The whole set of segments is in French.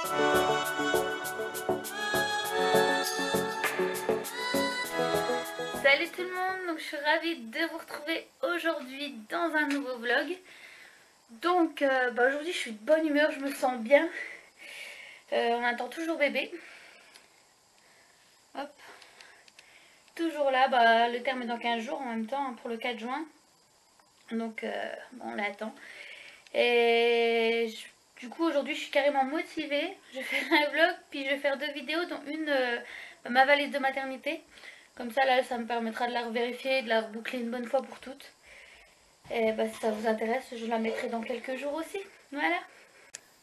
Salut tout le monde, donc je suis ravie de vous retrouver aujourd'hui dans un nouveau vlog. Donc aujourd'hui je suis de bonne humeur, je me sens bien. On attend toujours bébé. Hop. Toujours là, le terme est dans 15 jours en même temps, hein, pour le 4 juin. Donc on l'attend. Et du coup aujourd'hui je suis carrément motivée. Je vais faire un vlog, puis je vais faire 2 vidéos, dont une ma valise de maternité. Comme ça là ça me permettra de la revérifier, de la reboucler une bonne fois pour toutes. Et si ça vous intéresse, je la mettrai dans quelques jours aussi. Voilà.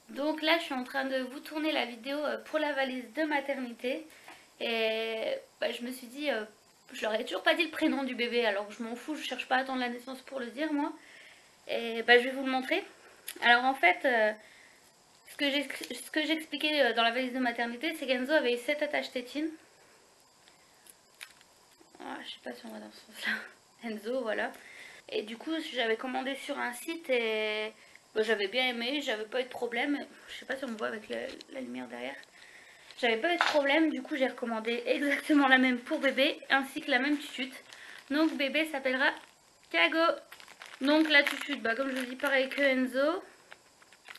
Donc là je suis en train de vous tourner la vidéo pour la valise de maternité. Et je me suis dit, je leur ai toujours pas dit le prénom du bébé, alors je m'en fous, je cherche pas à attendre la naissance pour le dire moi. Et je vais vous le montrer. Alors en fait, ce que j'expliquais dans la valise de maternité, c'est qu'Enzo avait eu 7 attaches tétines. Je sais pas si on va dans ce sens là. Enzo, voilà. Et du coup j'avais commandé sur un site et j'avais bien aimé, j'avais pas eu de problème. Je sais pas si on me voit avec la lumière derrière. J'avais pas eu de problème, du coup j'ai recommandé exactement la même pour bébé, ainsi que la même tutute. Donc bébé s'appellera Thiago. Donc la tutute, comme je vous dis, pareil que Enzo.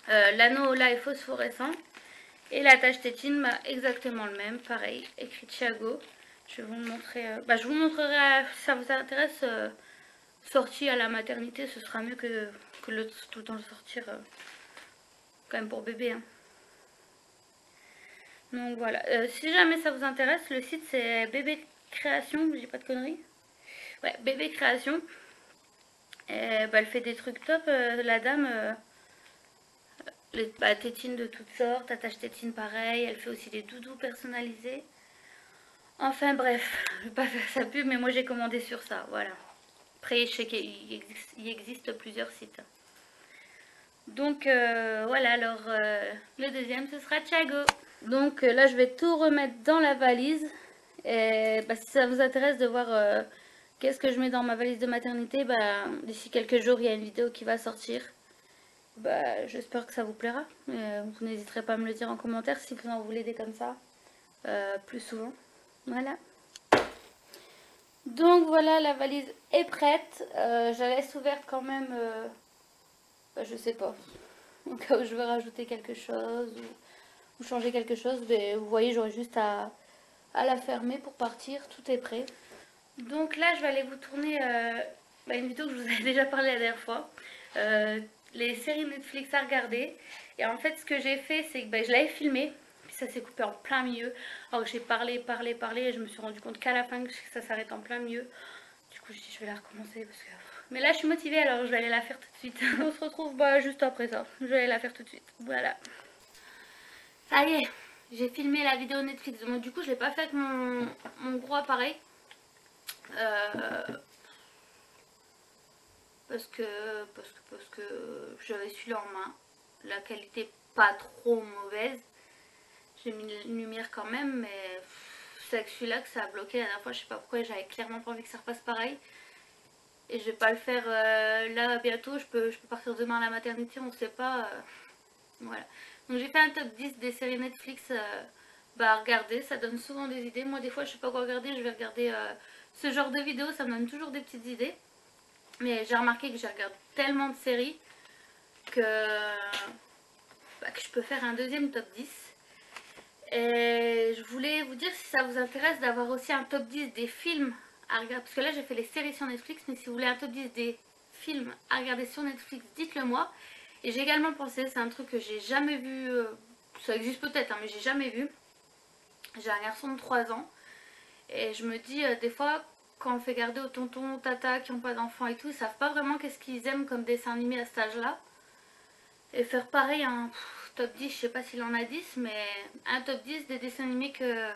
L'anneau là est phosphorescent. Et la tache tétine, exactement le même, pareil, écrit Thiago. Je vais vous le montrer. Je vous montrerai, si ça vous intéresse, sorti à la maternité, ce sera mieux que tout le temps sortir quand même pour bébé. Hein. Donc voilà, si jamais ça vous intéresse, le site c'est Bébé Création, j'ai pas de conneries. Ouais, Bébé Création. Et, elle fait des trucs top, la dame. Les tétines de toutes sortes, attache tétine pareil, elle fait aussi des doudous personnalisés. Enfin bref, je vais pas faire sa pub, mais moi j'ai commandé sur ça, voilà. Après, je sais qu'il existe plusieurs sites. Donc voilà, alors le deuxième ce sera Thiago. Donc là je vais tout remettre dans la valise. Et si ça vous intéresse de voir qu'est-ce que je mets dans ma valise de maternité, d'ici quelques jours il y a une vidéo qui va sortir. J'espère que ça vous plaira. Vous n'hésiterez pas à me le dire en commentaire si vous en voulez des comme ça plus souvent. Voilà. Donc voilà, la valise est prête. Je la laisse ouverte quand même. Je sais pas. Au cas où je veux rajouter quelque chose ou changer quelque chose. Mais vous voyez, j'aurai juste à la fermer pour partir. Tout est prêt. Donc là, je vais aller vous tourner une vidéo que je vous ai déjà parlé la dernière fois. Les séries Netflix à regarder. Et en fait, ce que j'ai fait, c'est que je l'avais filmé. Puis ça s'est coupé en plein milieu. Alors que j'ai parlé. Et je me suis rendu compte qu'à la fin, que ça s'arrête en plein milieu. Du coup, je dis, je vais la recommencer. Mais là, je suis motivée, alors je vais aller la faire tout de suite. On se retrouve juste après ça. Je vais aller la faire tout de suite. Voilà. Ça y est, j'ai filmé la vidéo Netflix. Donc, du coup, je l'ai pas fait avec mon gros appareil. Parce que j'avais celui-là en main. La qualité pas trop mauvaise. J'ai mis une lumière quand même, mais c'est avec celui-là que ça a bloqué la dernière fois. Je sais pas pourquoi, j'avais clairement pas envie que ça repasse pareil. Et je vais pas le faire là bientôt. Je peux partir demain à la maternité, on sait pas. Voilà. Donc j'ai fait un top 10 des séries Netflix à regarder. Ça donne souvent des idées. Moi des fois je sais pas quoi regarder, je vais regarder ce genre de vidéos. Ça me donne toujours des petites idées. Mais j'ai remarqué que je regarde tellement de séries que je peux faire un deuxième top 10. Et je voulais vous dire si ça vous intéresse d'avoir aussi un top 10 des films à regarder. Parce que là j'ai fait les séries sur Netflix, mais si vous voulez un top 10 des films à regarder sur Netflix, dites-le moi. Et j'ai également pensé, c'est un truc que j'ai jamais vu, ça existe peut-être, mais j'ai jamais vu. J'ai un garçon de 3 ans. Et je me dis, des fois, quand on fait garder aux tontons, tata qui n'ont pas d'enfants et tout, ils savent pas vraiment qu'est-ce qu'ils aiment comme dessin animé à cet âge-là. Et faire pareil, un top 10, je sais pas s'il en a 10, mais un top 10 des dessins animés que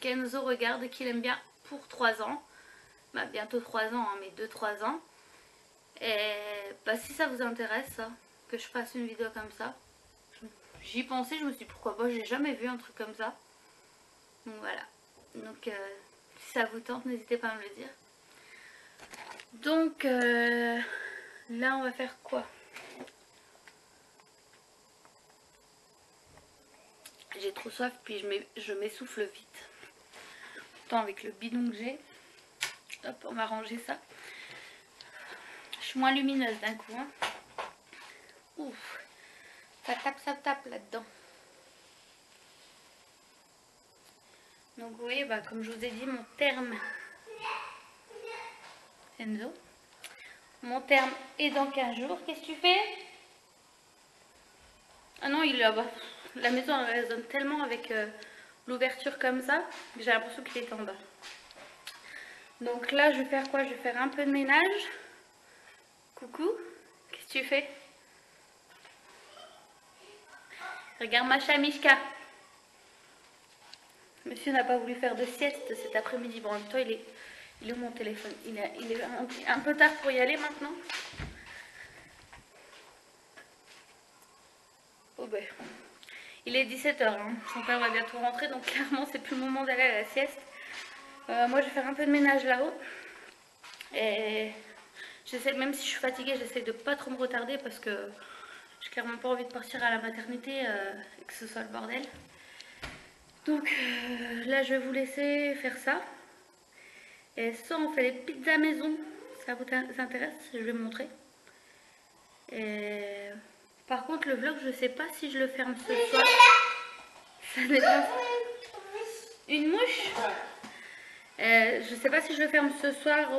Kenzo regarde et qu'il aime bien pour 3 ans. Bientôt 3 ans, mais 2-3 ans. Et si ça vous intéresse, que je fasse une vidéo comme ça. J'y pensais, je me suis dit pourquoi pas, j'ai jamais vu un truc comme ça. Donc voilà. Donc si ça vous tente, n'hésitez pas à me le dire. Donc là on va faire quoi? J'ai trop soif puis je m'essouffle vite. Pourtant avec le bidon que j'ai. Hop, on va ranger ça. Je suis moins lumineuse d'un coup. Hein. Ouf, ça tape là-dedans. Donc vous voyez, bah, comme je vous ai dit, mon terme... Enzo. Mon terme est dans 15 jours. Qu'est-ce que tu fais? Ah non, il est là-bas. La maison elle résonne tellement avec l'ouverture comme ça que j'ai l'impression qu'il est en bas. Donc là, je vais faire quoi? Je vais faire un peu de ménage. Coucou, qu'est-ce que tu fais? Regarde ma chamichka. Monsieur n'a pas voulu faire de sieste cet après-midi. Bon, en même temps, il est où mon téléphone? Il est un peu tard pour y aller maintenant. Oh ben, il est 17 h. Hein. Son père va bientôt rentrer, donc clairement, c'est plus le moment d'aller à la sieste. Moi, je vais faire un peu de ménage là-haut. Et j'essaie, même si je suis fatiguée, j'essaie de pas trop me retarder parce que j'ai clairement pas envie de partir à la maternité et que ce soit le bordel. Donc là, je vais vous laisser faire ça. Et ça, on fait les pizzas maison. Ça vous intéresse? Je vais vous montrer. Et par contre, le vlog, je sais pas si je le ferme ce soir. Ça dépend. Une mouche? Je sais pas si je le ferme ce soir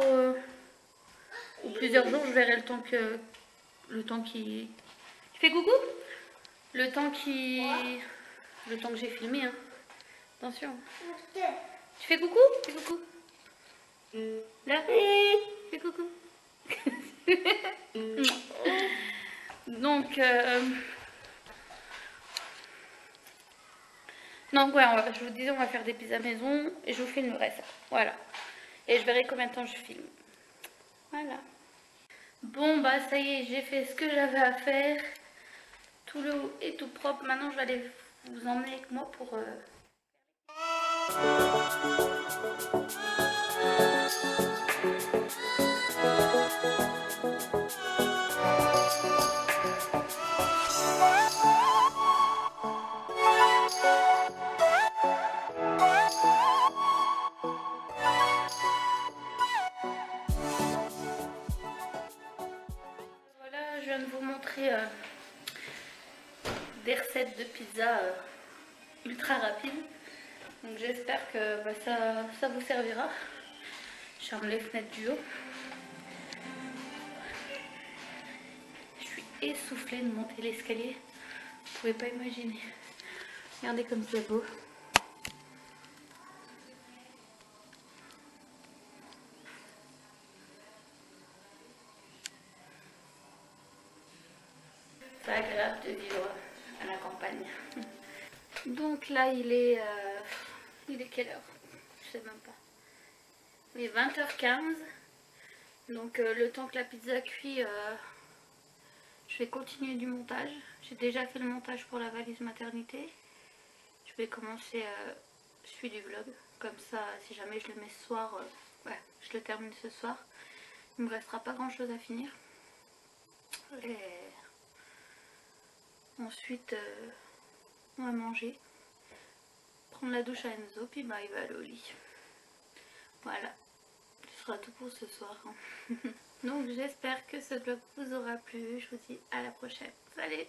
ou plusieurs jours. Je verrai le temps qui... Tu fais coucou? Le temps que j'ai filmé. Hein. Attention. Tu fais coucou? Fais coucou. Là? Fais coucou. Donc, ouais, je vous disais, on va faire des pizzas maison et je vous filmerai ça. Voilà. Et je verrai combien de temps je filme. Voilà. Bon, bah ça y est, j'ai fait ce que j'avais à faire. Tout le haut est tout propre. Maintenant, je vais aller vous emmener avec moi pour... Voilà, je viens de vous montrer des recettes de pizza ultra rapides. Donc j'espère que bah, ça vous servira. Je ferme les fenêtres du haut. Je suis essoufflée de monter l'escalier. Vous pouvez pas imaginer. Regardez comme c'est beau. C'est agréable de vivre à la campagne. Donc là il est quelle heure? Je sais même pas. Il est 20h15. Donc le temps que la pizza cuit, je vais continuer du montage. J'ai déjà fait le montage pour la valise maternité. Je vais commencer suite du vlog. Comme ça, si jamais je le mets ce soir, ouais, je le termine ce soir. Il me restera pas grand chose à finir. Et ensuite, on va manger. Prendre la douche à Enzo, puis bah, il va aller au lit. Voilà. Ce sera tout pour ce soir. Hein. Donc j'espère que ce vlog vous aura plu. Je vous dis à la prochaine. Salut!